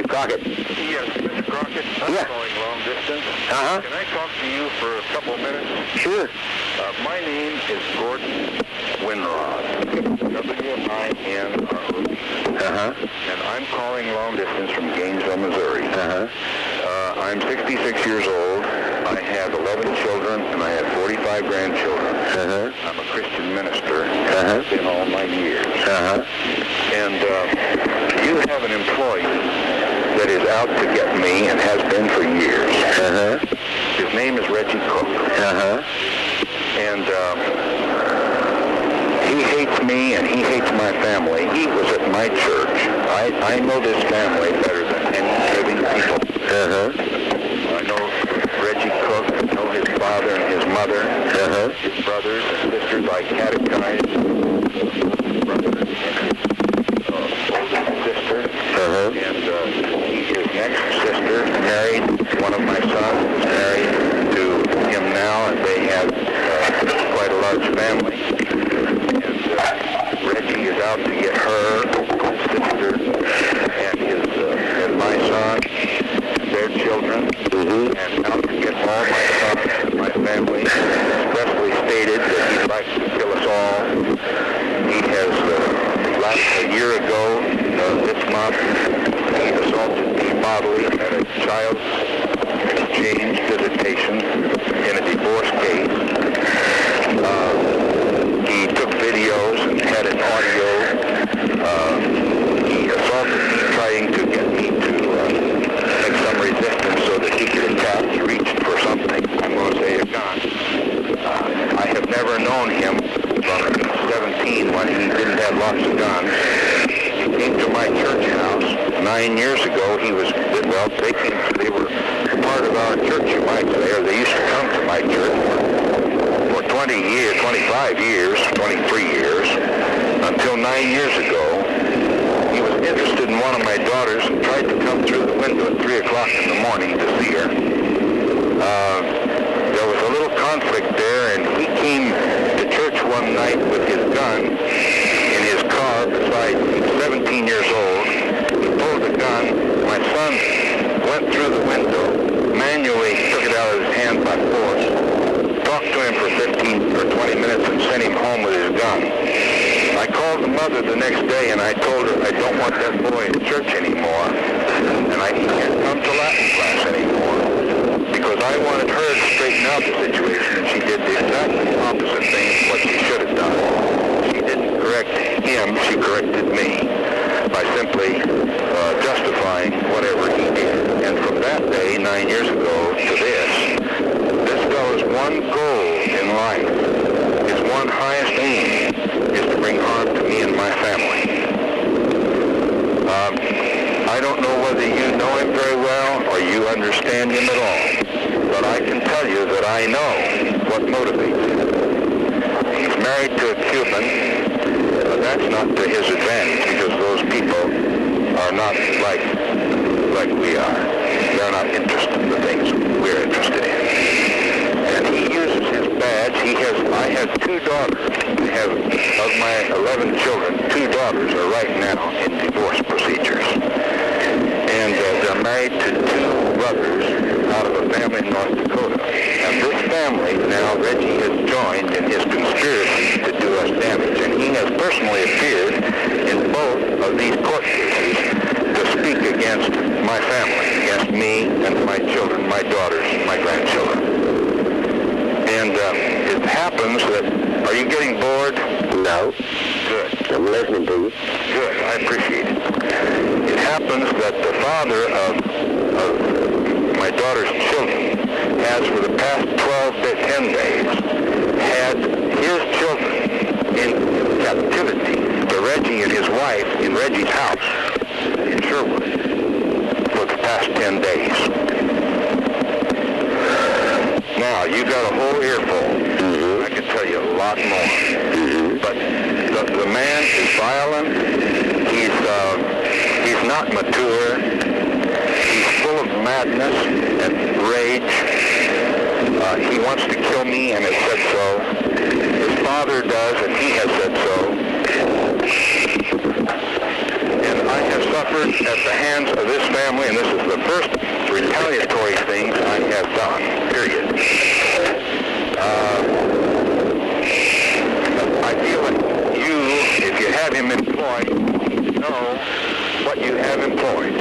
Chief Crockett. Yes, Mr. Crockett, I'm calling long distance. Uh-huh. Can I talk to you for a couple of minutes? Sure. My name is Gordon Winrod, W-I-N-R-O-D. Uh-huh. And I'm calling long distance from Gainesville, Missouri. Uh-huh. I'm 66 years old. I have 11 children, and I have 45 grandchildren. Uh-huh. I'm a Christian minister. Uh-huh. In all my years. Uh-huh. And you have an employee that is out to get me and has been for years. Uh-huh. His name is Reggie Koch. Uh-huh. And he hates me and he hates my family. He was at my church. I know this family better than any living people. Uh-huh. I know Reggie Koch. I know his father and his mother. Uh-huh. His brothers and sisters. I catechized his brother and his sister. Uh-huh. And his next sister married one of my sons, is married to him now, and they have quite a large family. And Reggie is out to get her sister and my son, their children, and out to get all my sons and my family. Expressly stated that he'd like to kill us all. He has, a year ago, this month, he assaulted me bodily at a child exchange visitation in a divorce case. He took videos and had an audio. He assaulted me, trying to get me to make some resistance so that he could attack. He reached for something. I'm going to say a gun. I have never known him from 17 when he didn't have lots of guns. He came to my church house 9 years ago. They were part of our church, you might say, or they used to come to my church for 20 years, 25 years, 23 years, until 9 years ago. He was interested in one of my daughters and tried to come through the window at 3 o'clock in the morning to see her. There was a little conflict there, and he came to church one night with his gun in his car beside me, 17 years old. He pulled the gun. My son went through the window, manually took it out of his hand by force, talked to him for 15 or 20 minutes and sent him home with his gun. I called the mother the next day and I told her I don't want that boy in church anymore, and he can't come to Latin class anymore, because I wanted her to straighten out the situation, and she did the exact opposite thing of what she should have done. She didn't correct him, she corrected me by simply justifying whatever he did. And from that day, 9 years ago, to this fellow's one goal in life, his one highest aim, is to bring harm to me and my family. I don't know whether you know him very well or you understand him at all, but I can tell you that I know what motivates him. He's married to a Cuban, but that's not to his advantage, because those people are not like we are. They're not interested in the things we're interested in. And he uses his badge. I have 2 daughters. Of my 11 children, 2 daughters are right now in divorce procedures. And they're married to 2 brothers out of a family in North Dakota. And this family now, Reggie has joined in his conspiracy to do us damage. And he has personally appeared in both of these court cases to speak against my family, against me and my children, my daughters, my grandchildren. And it happens that, are you getting bored? No. Good. I'm listening to you. Good, I appreciate it. It happens that the father of my daughter's children has, for the past 10 days, had his children in captivity to Reggie and his wife in Reggie's house in Sherwood for the past 10 days. Now, you got a whole earful. I can tell you a lot more. But the man is violent. He's not mature. He's full of madness and rage. He wants to kill me, and has said so. His father does, and he has said so. And I have suffered at the hands of this family, and this is the first retaliatory thing I have done, period. I feel that you, if you have him employed, know what you have employed.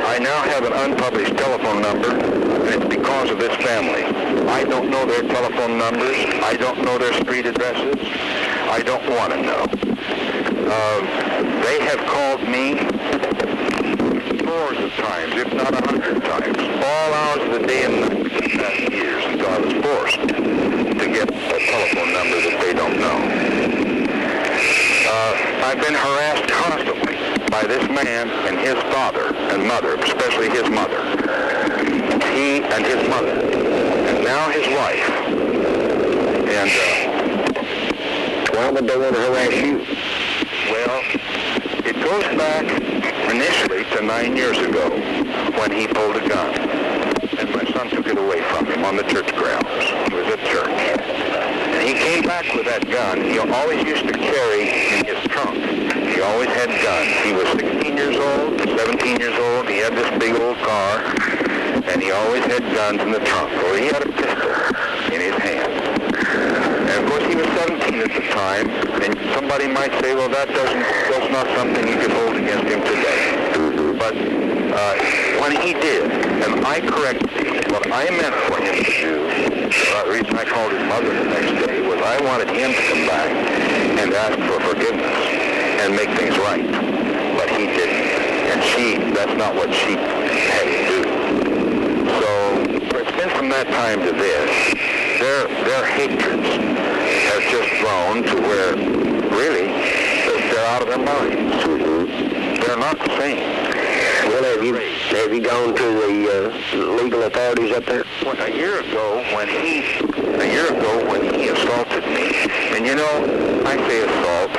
I now have an unpublished telephone number, and it's because of this family. I don't know their telephone numbers. I don't know their street addresses. I don't want to know. They have called me scores of times, if not 100 times, all hours of the day and night for the past years until I was forced to get a telephone number that they don't know. I've been harassed constantly by this man and his father and mother, especially his mother. He and his mother, and now his wife. And why would they want to harass you? Well, it goes back initially to 9 years ago when he pulled a gun, and my son took it away from him on the church grounds. He was at church. And he came back with that gun. He always used to carry in his trunk. He always had guns. He was 16 years old, 17 years old. He had this big old car, and he always had guns in the trunk. Or he had a pistol in his hand. And of course, he was 17 at the time, and somebody might say, well, that's not something you could hold against him today. But when he did, and I corrected him, what I meant for him to do, the reason I called his mother the next day, was I wanted him to come back and ask for forgiveness and make things right. But he didn't. And that's not what she had to do. So it's been from that time to this, their hatreds have just grown to where, really, they're out of their minds. They're not sane. Well, have you gone to the legal authorities up there? Well, a year ago when he assaulted me, and you know, I say assault,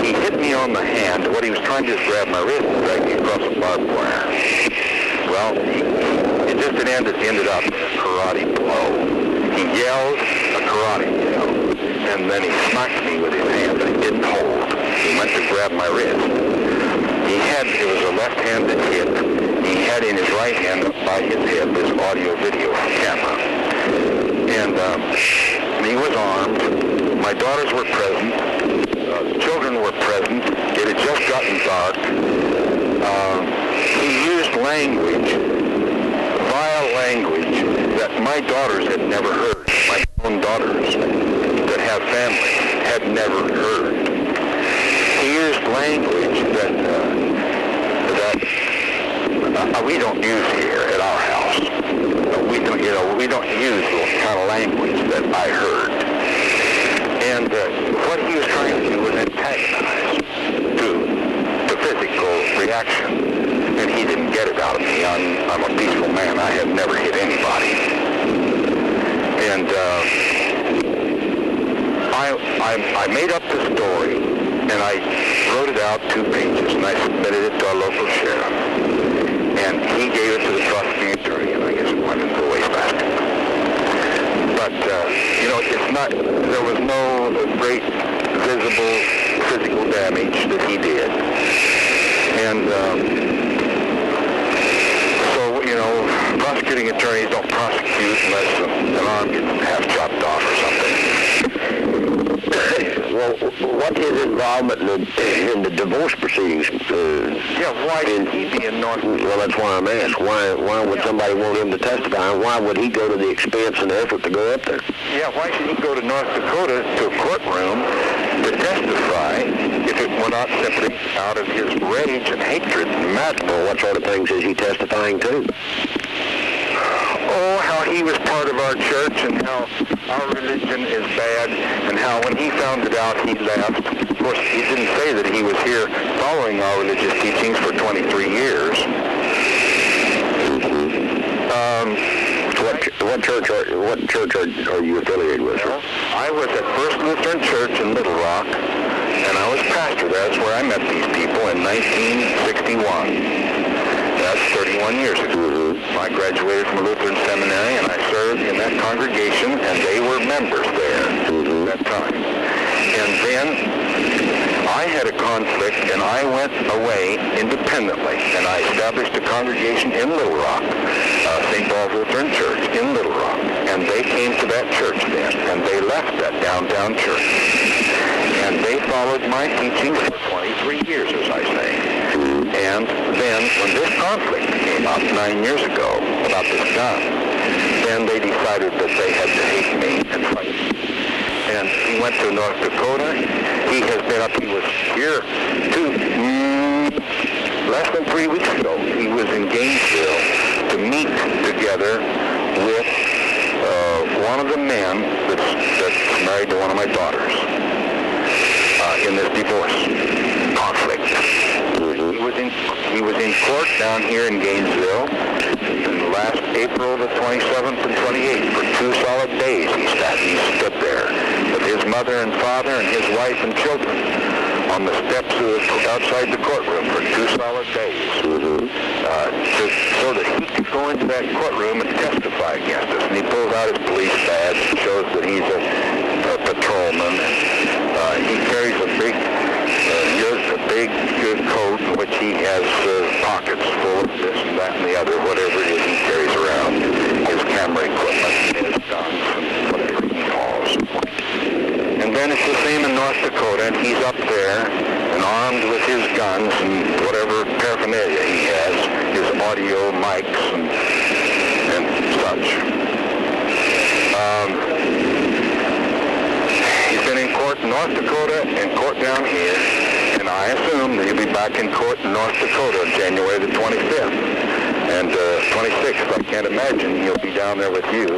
he hit me on the hand. What he was trying to do is grab my wrist and drag me across the barbed wire. Well, it ended up in a karate blow. He yelled a karate yell, and then he smacked me with his hand, but he didn't hold. He went to grab my wrist. It was a left-handed hit. He had in his right hand up by his head this audio-video camera. And he was armed. My daughters were present. Children were present. It had just gotten dark. He used language, vile language, that my daughters had never heard. My own daughters that have families had never heard. He used language that we don't use here at our house. We don't use the kind of language that I heard. And what he was trying to do was antagonize to physical reaction. And he didn't get it out of me. I'm a peaceful man. I have never hit anybody. And I made up the story, and I wrote it out 2 pages, and I submitted it to our local sheriff. And he gave it to the prosecuting attorney, and I guess it went into the wastebasket. But, it's not, there was no great visible physical damage that he did. And prosecuting attorneys don't prosecute unless an arm gets half chopped off or something. Well, what is involvement in the divorce proceedings? Why did he be in North Dakota? Well, that's why I'm asked. Why would somebody want him to testify? And why would he go to the expense and the effort to go up there? Yeah, why should he go to North Dakota to a courtroom to testify if it were not simply out of his rage and hatred and madness? Well, what sort of things is he testifying to? Oh, how he was part of our church and how our religion is bad and how when he found it out he left. Of course, he didn't say that he was here following our religious teachings for 23 years. What church are you affiliated with? Well, I was at First Lutheran Church in Little Rock, and I was pastor. That's where I met these people in 1961. That's 31 years ago. I graduated from a Lutheran seminary, and I served in that congregation, and they were members there at that time. And then I had a conflict, and I went away independently, and I established a congregation in Little Rock, St. Paul's Lutheran Church in Little Rock, and they came to that church then, and they left that downtown church, and they followed my teachings for 23 years, as I say. And then when this conflict came up 9 years ago about this gun, then they decided that they had to hate me and fight me. And he went to North Dakota. He has been up, he was here less than 3 weeks ago. He was in Gainesville to meet together with one of the men that's married to one of my daughters in this divorce conflict. He was in court down here in Gainesville in last April the 27th and 28th for 2 solid days. He stood there with his mother and father and his wife and children on the steps outside the courtroom for 2 solid days, so that he could go into that courtroom and testify against us. And he pulls out his police badge and shows that he's a patrolman. He carries a big coat in which he has pockets full of this and that and the other, whatever it is he carries around, his camera equipment, his guns, and whatever he calls. And then it's the same in North Dakota, and he's up there and armed with his guns and whatever paraphernalia he has, his audio mics and such. He's been in court in North Dakota and court down here, and I assume that he'll be back in court in North Dakota on January the 25th. And 26th, I can't imagine he'll be down there with you.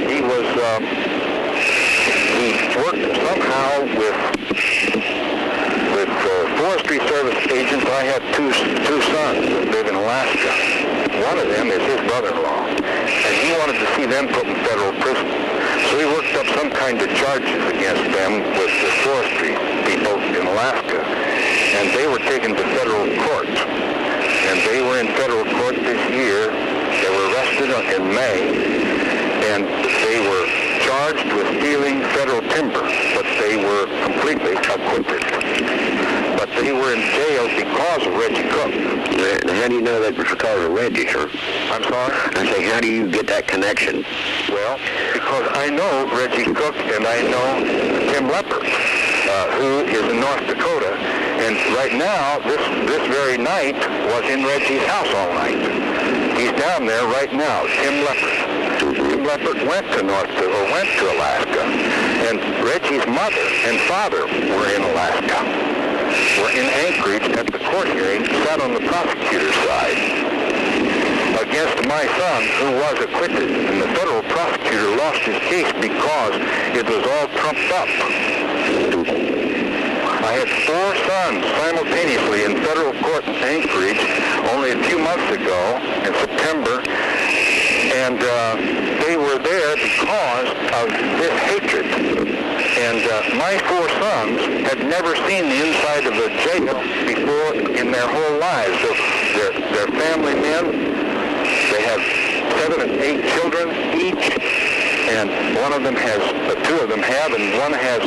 He worked somehow with Forestry Service agents. I have two sons that live in Alaska. One of them is his brother-in-law, and he wanted to see them put in federal prison. So he worked up some kind of charges against them with the forestry people in Alaska, and they were taken to federal court. And they were in federal court this year. They were arrested in May, and they were charged with stealing federal timber, but they were completely acquitted. But they were in jail because of Reggie Koch. How do you know that was because of Reggie, sir? I'm sorry? I say, how do you get that connection? Well, because I know Reggie Koch and I know Tim Leppert, who is in North Dakota. And right now, this very night, was in Reggie's house all night. He's down there right now, Tim Leppert. Tim Leppert went to Alaska, and Reggie's mother and father were in Alaska, were in Anchorage at the court hearing, sat on the prosecutor's side against my son, who was acquitted, and the federal prosecutor lost his case because it was all trumped up. I had 4 sons simultaneously in federal court in Anchorage only a few months ago in September, and they were there because of this hatred. And my 4 sons had never seen the inside of a jail before in their whole lives. So they're family men. They have 7 and 8 children each, and 2 of them have, and one has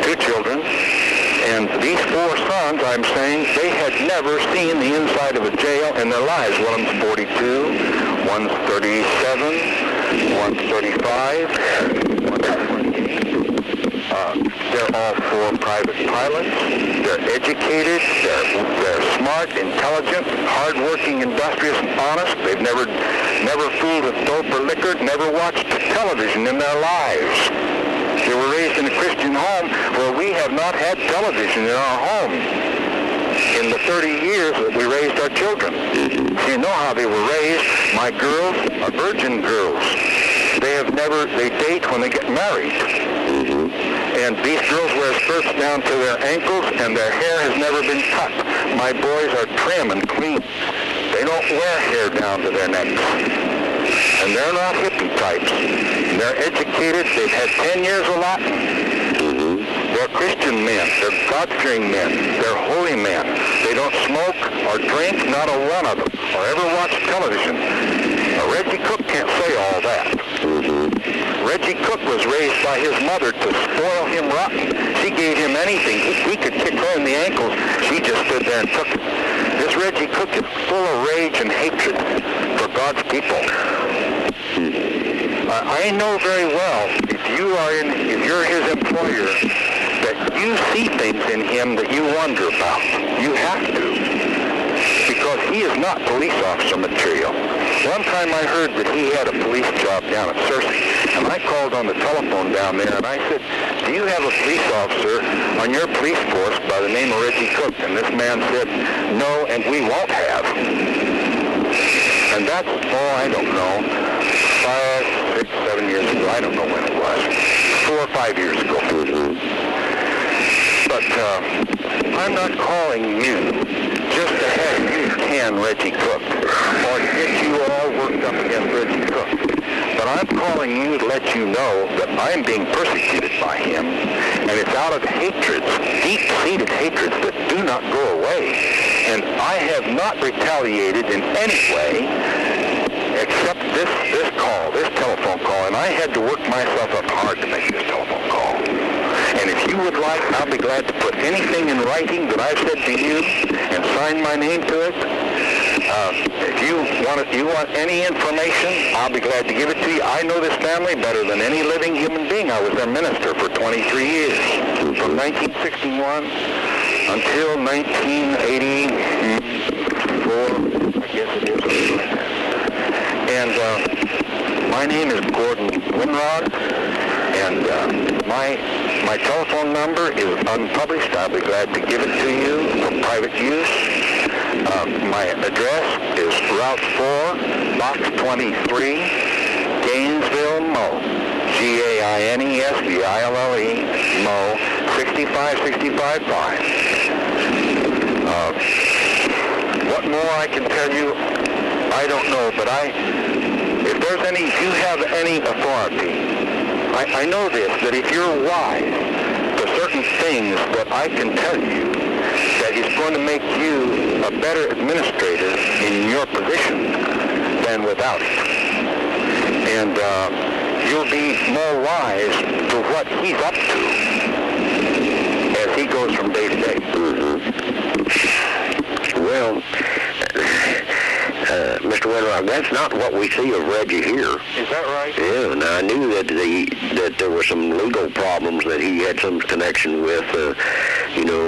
2 children. And these 4 sons, I'm saying, they had never seen the inside of a jail in their lives. One of them's 42, one's 37, one's 35, one's 28. They're all 4 private pilots. They're educated. They're smart, intelligent, hardworking, industrious, and honest. They've never fooled with dope or liquor, never watched television in their lives. They were raised in a Christian home where we have not had television in our home in the 30 years that we raised our children. So you know how they were raised. My girls are virgin girls. They date when they get married. And these girls wear skirts down to their ankles, and their hair has never been cut. My boys are trim and clean. They don't wear hair down to their necks. And they're not hippie types. They're educated. They've had 10 years of Latin. They're Christian men. They're God-fearing men. They're holy men. They don't smoke or drink, not a one of them, or ever watch television. Now, Reggie Koch can't say all that. Reggie Koch was raised by his mother to spoil him rotten. She gave him anything. He could kick her in the ankles. She just stood there and took it. This Reggie Koch is full of rage and hatred for God's people. I know very well if you're his employer, that you see things in him that you wonder about. You have to, because he is not police officer material. One time I heard that he had a police job down at Circa, and I called on the telephone down there, and I said, do you have a police officer on your police force by the name of Reggie Koch? And this man said, no, and we won't have. And that's, I don't know, 5, 6, 7 years ago. I don't know when it was. 4 or 5 years ago. But I'm not calling you just to have you can Reggie Koch or to get you all worked up against Reggie Koch. But I'm calling you to let you know that I'm being persecuted by him, and it's out of hatreds, deep-seated hatreds that do not go away. And I have not retaliated in any way except this call, this telephone call, and I had to work myself up hard to make this telephone call. And if you would like, I'll be glad to put anything in writing that I've said to you and sign my name to it. If you want any information, I'll be glad to give it to you. I know this family better than any living human being. I was their minister for 23 years, from 1961 until 1984, I guess it is. And my name is Gordon Winrod, and my telephone number is unpublished. I'll be glad to give it to you for private use. My address is Route 4, Box 23, Gainesville, Mo. Gainesville, Mo, 65655. What more I can tell you, I don't know, but if you have any authority, I know this, that if you're wise to certain things that I can tell you, that is going to make you a better administrator in your position than without it. And you'll be more wise to what he's up to as he goes from day to day. Well, Mr. Winrod, that's not what we see of Reggie here. Is that right? Yeah, and I knew that there were some legal problems that he had some connection with,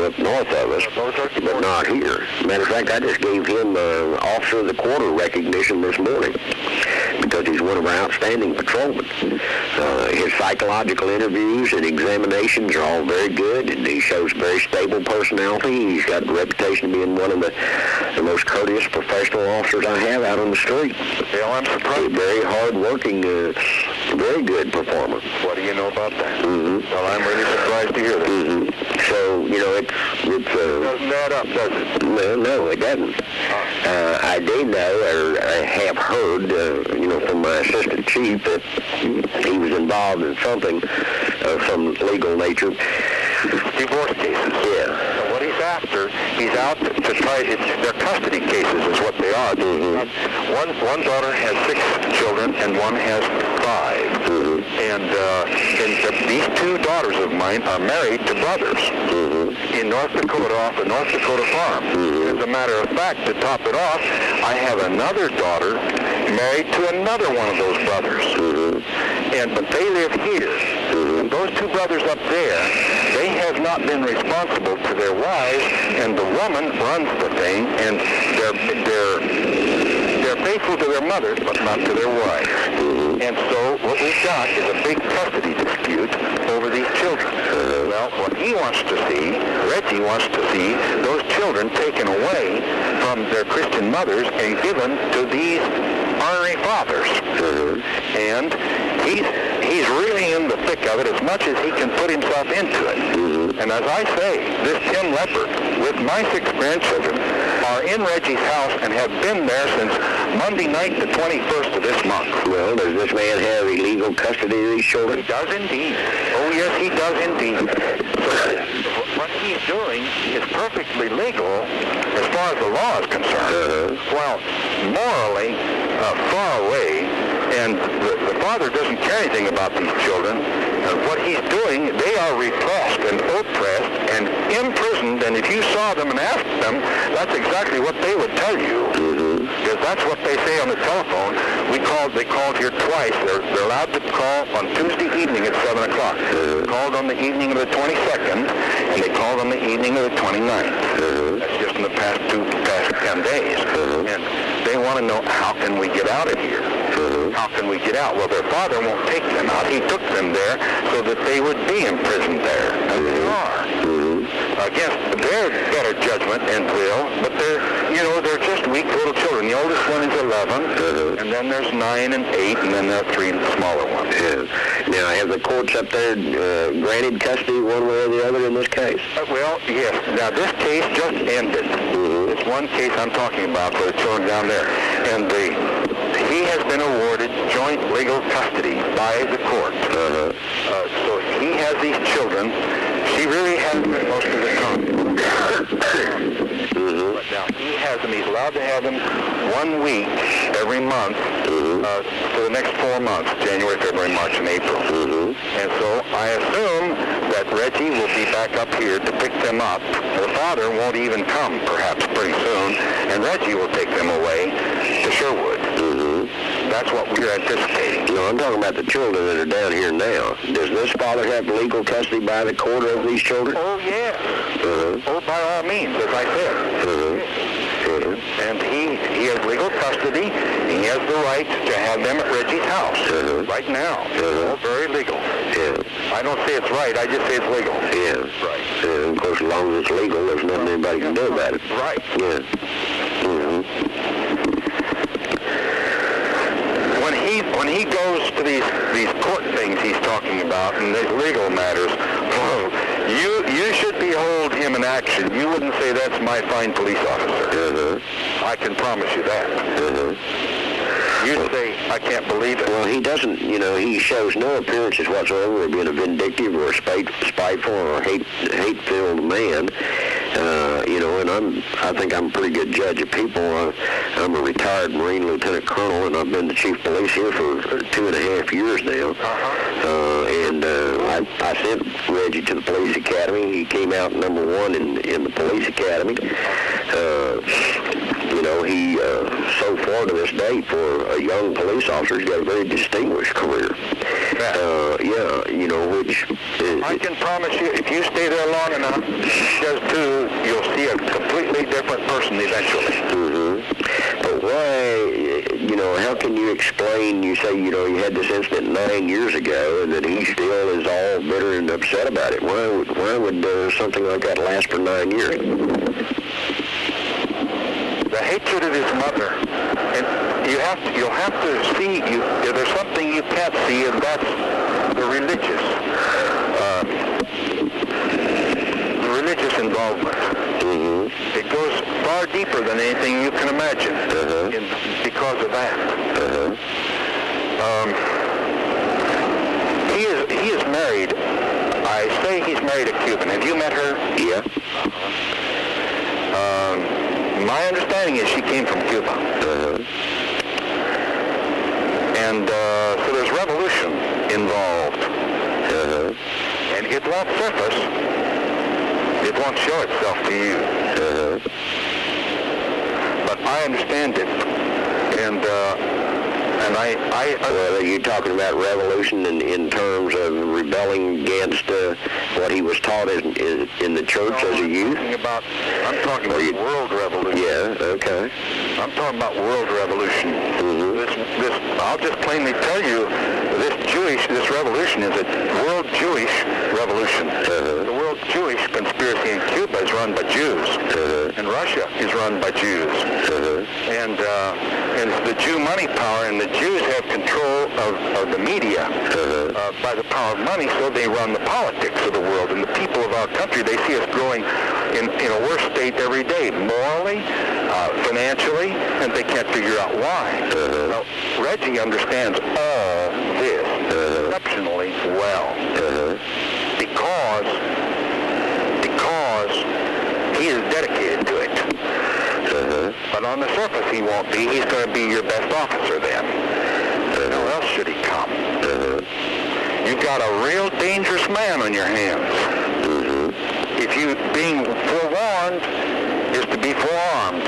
up north of us, but not here. Matter of fact, I just gave him Officer of the Quarter recognition this morning because he's one of our outstanding patrolmen. His psychological interviews and examinations are all very good, and he shows very stable personality. He's got a reputation of being one of the most courteous professional officers I have out on the street. Well, I'm surprised. A very hard-working, very good performer. What do you know about that? Well, I'm really surprised to hear that. So, it doesn't add up, does it? No, it doesn't. I did know, or I have heard, from my assistant chief that he was involved in something of some legal nature. Divorce cases. Yeah. So what he's after, he's out to try, they're custody cases is what they are. One daughter has 6 children and one has 5. And these 2 daughters of mine are married to brothers in North Dakota off the North Dakota farm. As a matter of fact, to top it off, I have another daughter married to another one of those brothers. But they live here. And those 2 brothers up there, they have not been responsible to their wives, and the woman runs the thing, and they're faithful to their mothers, but not to their wives. And so what we've got is a big custody dispute over these children. Well, what he wants to see, Reggie wants to see, those children taken away from their Christian mothers and given to these honorary fathers. And he's really in the thick of it as much as he can put himself into it. And as I say, this Tim Leopard with my 6 grandchildren are in Reggie's house and have been there since Monday night, the 21st of this month. Well, does this man have illegal custody of these children? He does indeed. Oh, yes, he does indeed. So what he's doing is perfectly legal as far as the law is concerned. Well, morally, far away, And the father doesn't care anything about these children. What he's doing, they are repressed and oppressed and imprisoned, and if you saw them and asked them, that's exactly what they would tell you. Because that's what they say on the telephone. They called here twice. They're allowed to call on Tuesday evening at 7 o'clock. They called on the evening of the 22nd, and they called on the evening of the 29th. That's just in the past 10 days. And they want to know, how can we get out of here? How can we get out? Well, their father won't take them out. He took them there so that they would be imprisoned there. And they are. Against their better judgment and will, but they're just weak little children. The oldest one is 11, and then there's 9 and 8, and then there are 3 smaller ones. Now, have the courts up there granted custody one way or the other in this case? Well, yes. Now, this case just ended. It's one case I'm talking about for the children down there. And he has been awarded joint legal custody by the court. So he has these children. She really has them most of the time. But now he has them. He's allowed to have them 1 week every month for the next 4 months, January, February, March, and April. And so I assume that Reggie will be back up here to pick them up. The father won't even come, perhaps, pretty soon, and Reggie will take them away to Sherwood. That's what we're anticipating. No, I'm talking about the children that are down here now. Does this father have legal custody by the court of these children? Oh, yeah. Oh, by all means, as I said. And he has legal custody. He has the right to have them at Reggie's house right now. All very legal. I don't say it's right. I just say it's legal. Right. Of course, as long as it's legal, there's nothing anybody can do about it. Right. When he goes to these court things he's talking about and these legal matters, you should behold him in action. You wouldn't say, that's my fine police officer. I can promise you that. You'd say, I can't believe it. Well, he doesn't, he shows no appearances whatsoever of being a vindictive or a spiteful or hate-filled man. And I think I'm a pretty good judge of people. I'm a retired Marine Lieutenant Colonel, and I've been the chief of police here for 2.5 years now. I sent Reggie to the police academy. He came out number 1 in the police academy. He so far to this date, for a young police officer, he's got a very distinguished career. Which I can promise you, if you stay there long enough, just too, you'll see a completely different person eventually. But why, how can you explain, you say, you had this incident 9 years ago, and that he still is all bitter and upset about it? Why would something like that last for 9 years? The hatred of his mother, and you'll have to see, there's something you can't see, and that's the religious involvement. It goes far deeper than anything you can imagine because of that. He is married. I say he's married a Cuban. Have you met her? Yeah. My understanding is she came from Cuba. And so there's revolution involved. And it won't surface. It won't show itself to you. But I understand it. And well, are you talking about revolution in terms of rebelling against what he was taught in the church as a youth? I'm talking about world revolution. Yeah, okay. I'm talking about world revolution. I'll just plainly tell you, this revolution is a world Jewish revolution. The world Jewish conspiracy in Cuba is run by Jews, and Russia is run by Jews, and it's the Jew money power, and the Jews have control of the media by the power of money, so they run the politics of the world. And the people of our country, they see us growing in a worse state every day, morally, financially, and they can't figure out why. Now, Reggie understands all this exceptionally well because he is dedicated to it. But on the surface he won't be. He's going to be your best officer then. else should he come? You've got a real dangerous man on your hands. If you, being forewarned is to be forearmed.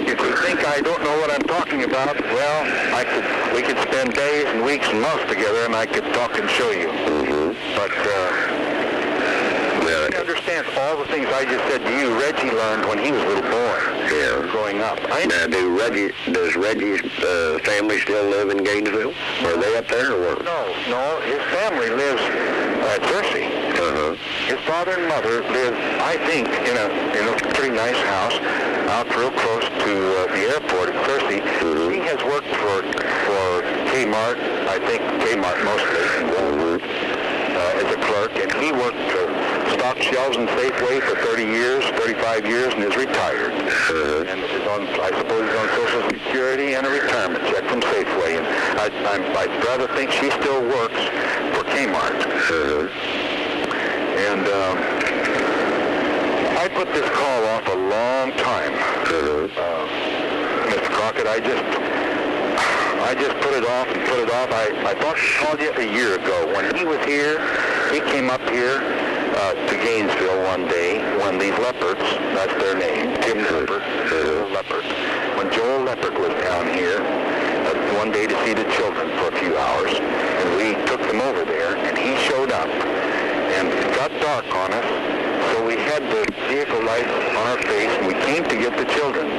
If you think I don't know what I'm talking about, well, we could spend days and weeks and months together, and I could talk and show you. But he understands all the things I just said to you. Reggie learned when he was a little boy, growing up. Now, does Reggie's family still live in Gainesville? Are they up there or what? No, his family lives at Percy. His father and mother live, I think, in a pretty nice house out real close to the airport at Percy. He has worked for Kmart, I think Kmart mostly, as a clerk, and he worked stock shelves and Safeway for 35 years, and is retired. And is on, I suppose he's on Social Security and a retirement check from Safeway. And I'd rather think she still works for Kmart. And I put this call off a long time, Mr. Crockett. I just put it off and put it off. I thought to call you a year ago. When he was here, he came up here to Gainesville one day when these Leopards, that's their name, Tim Leopard, Leopard. When Joel Leopard was down here one day to see the children for a few hours, and we took them over there, and he showed up, and it got dark on us, so we had the vehicle lights on our face, and we came to get the children,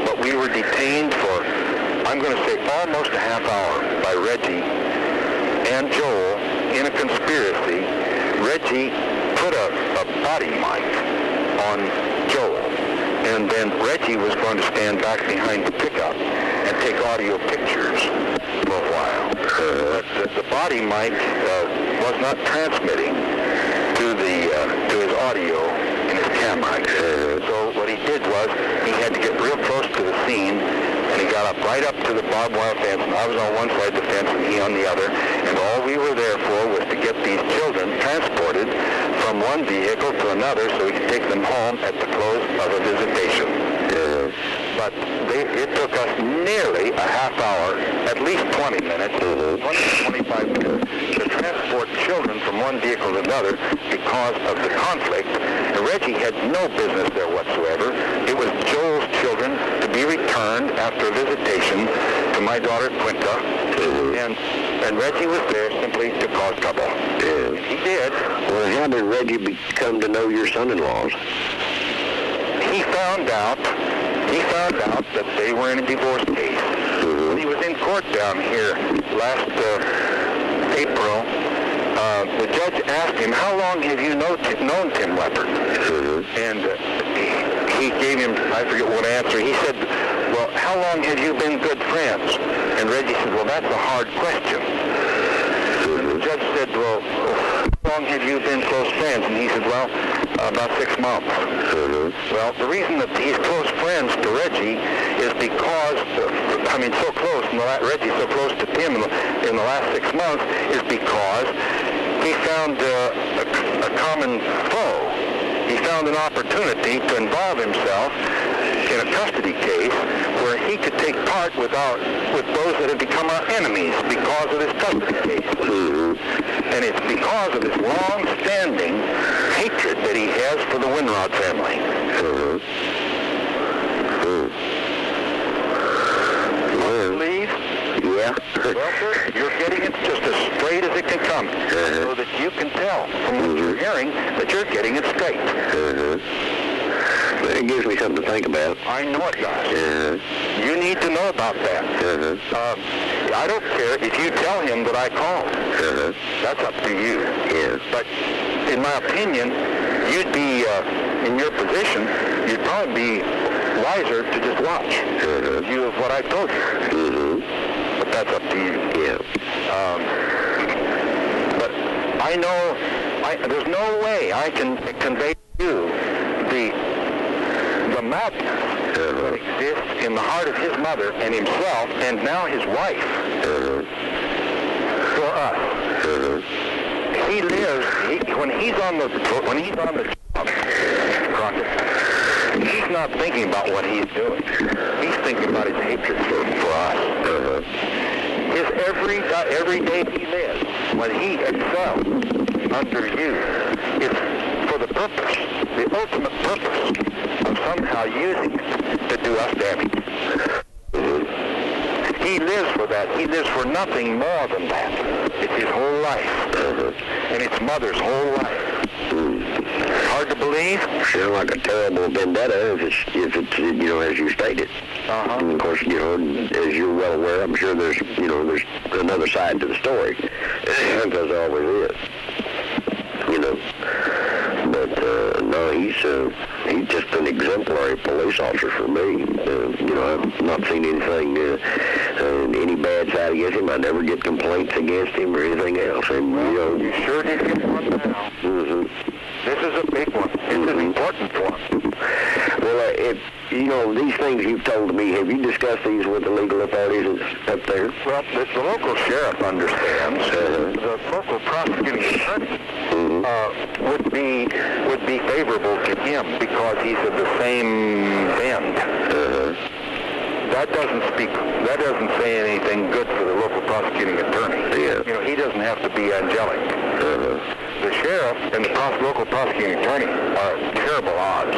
but we were detained for, I'm going to say, almost a half hour by Reggie and Joel in a conspiracy. Reggie put a body mic on Joel, and then Reggie was going to stand back behind the pickup and take audio pictures for a while. But the body mic was not transmitting to his audio in his camera. So what he did was he had to get real close to the scene, and he got up right up to the barbed wire fence, and I was on one side of the fence and he on the other, and all we were there for was to get these children transported from one vehicle to another so we could take them home at the close of a visitation. But it took us nearly a half hour, at least 20 minutes, 20 to 25 minutes, to transport children from one vehicle to another because of the conflict. And Reggie had no business there whatsoever. It was Joel's children to be returned after a visitation to my daughter Quinta, and Reggie was there simply to cause trouble. He did. Well, how did Reggie come to know your son-in-laws? He found out that they were in a divorce case. When he was in court down here last April, the judge asked him, how long have you known Tim Leopard? And he gave him, I forget what answer, he said, well, how long have you been good friends? And Reggie said, well, that's a hard question. And the judge said, well, how long have you been close friends? And he said, well, about 6 months. Well, the reason that he's close friends to Reggie is because, so close, Reggie's so close to Tim in the last 6 months, is because he found a common foe. He found an opportunity to involve himself in a custody case where he could take part with those that have become our enemies because of this custody case. And it's because of this long-standing hatred that he has for the Winrod family. Believe? Yeah. Well, sir, you're getting it just as straight as it can come, so that you can tell from what you're hearing that you're getting it straight. It gives me something to think about. I know it does. You need to know about that. I don't care if you tell him that I called. That's up to you. But in my opinion, you'd be, in your position, you'd probably be wiser to just watch in view of what I told you. But that's up to you. But I know, there's no way I can convey to you the madness that exists in the heart of his mother and himself, and now his wife, for us. He lives. When he's on the job, Crockett, he's not thinking about what he's doing. He's thinking about his hatred for us. every day he lives, when he excels under you, it's for the purpose, the ultimate purpose of somehow using it to do us damage. He lives for that. He lives for nothing more than that. It's his whole life, and it's Mother's whole life. Hard to believe? Sure, like a terrible vendetta, if it's you know, as you stated. And of course, you know, as you're well aware, I'm sure there's another side to the story, because there always is. You know, but no, he's just an exemplary police officer for me. You know, I've not seen anything, any bad side against him. I never get complaints against him or anything else. And you know, you sure did get one now. This is a big one. It's an important one. Well, you know, these things you've told me, have you discussed these with the legal authorities up there? Well, the local sheriff understands. The local prosecuting attorney would be favorable to him because he's of the same bend. That doesn't say anything good for the local prosecuting attorney. Yeah. You know, he doesn't have to be angelic. The sheriff and the local prosecuting attorney are at terrible odds.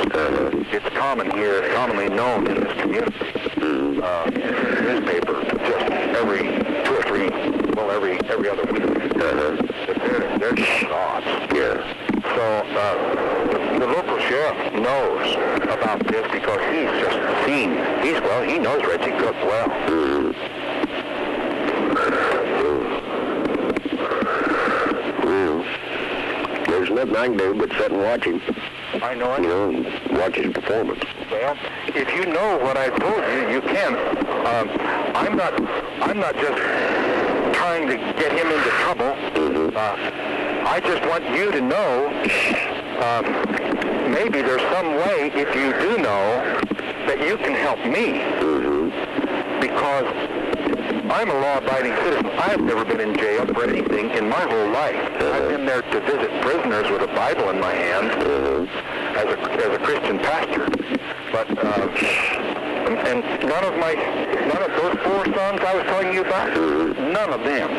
It's common here, commonly known in this community. Newspaper, just every 2 or 3, well, every other week. They're just at odds. Yeah. So the local sheriff knows about this because he's just seen. He knows Reggie Koch well. Well, there's nothing I can do but sit and watch him. I know it. You know, watch his performance. Well, if you know what I told you, you can. I'm not just trying to get him into trouble. I just want you to know, maybe there's some way, if you do know, that you can help me. Because I'm a law-abiding citizen. I've never been in jail for anything in my whole life. I've been there to visit prisoners with a Bible in my hand as a Christian pastor. But and none of those 4 sons I was telling you about, none of them.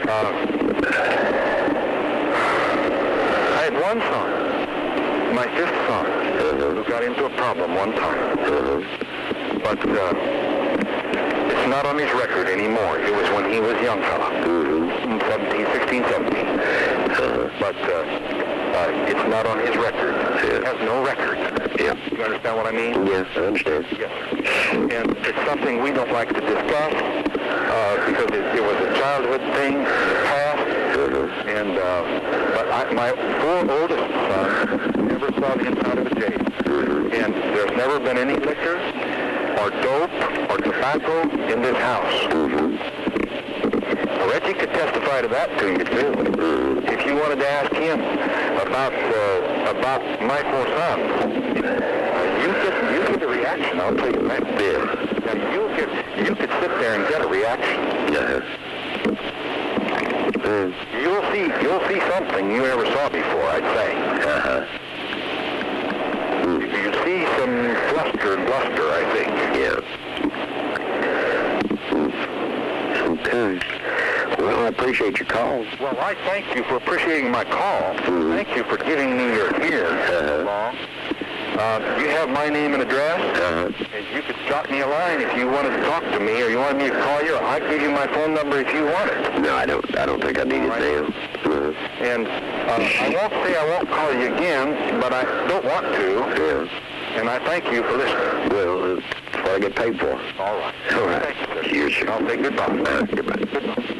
I had one son, my 5th son, who got into a problem one time. But it's not on his record anymore. It was when he was a young fella, 16, 17. But it's not on his record. It has no record. Yeah. You understand what I mean? Yes, I understand. Yes. And it's something we don't like to discuss because it was a childhood thing in the past. And but my 4 oldest sons never saw the inside of a jail. And there's never been any liquor or dope or tobacco in this house. Reggie could testify to that to you too. If you wanted to ask him about my 4 sons, you get a reaction. I'll tell you that. Now you could sit there and get a reaction. You'll see something you never saw before, I'd say. You see some fluster and bluster, I think. Okay. Well, I appreciate your call. Well, I thank you for appreciating my call. Thank you for giving me your ear so long. You have my name and address. And you could drop me a line if you wanted to talk to me or you wanted me to call you. I'd give you my phone number if you want it. No, I don't think I need it now. And I won't say I won't call you again, but I don't want to. And I thank you for listening. Well, that's what I get paid for. All right. All right. Thank you, sir. Cheers, sir. I'll say goodbye. Goodbye. Goodbye.